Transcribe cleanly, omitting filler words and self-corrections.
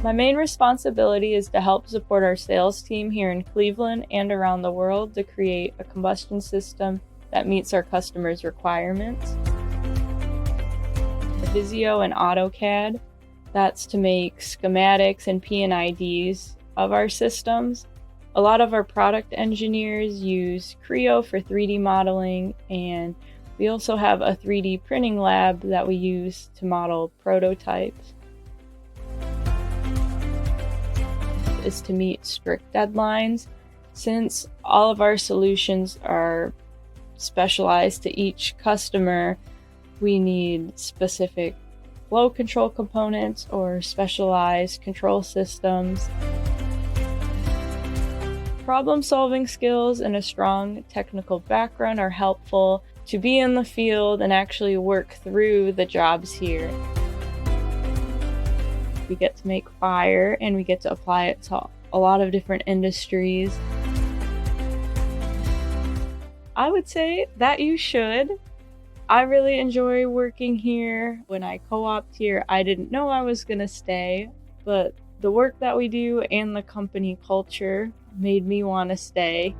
My main responsibility is to help support our sales team here in Cleveland and around the world to create a combustion system that meets our customers' requirements. Visio and AutoCAD, that's to make schematics and P&IDs of our systems. A lot of our product engineers use Creo for 3D modeling, and we also have a 3D printing lab that we use to model prototypes. Is to meet strict deadlines. Since all of our solutions are specialized to each customer, we need specific flow control components or specialized control systems. Problem-solving skills and a strong technical background are helpful to be in the field and actually work through the jobs here. We get to make fire and we get to apply it to a lot of different industries. I would say that you should. I really enjoy working here. When I co-opted here, I didn't know I was gonna stay, but the work that we do and the company culture made me want to stay.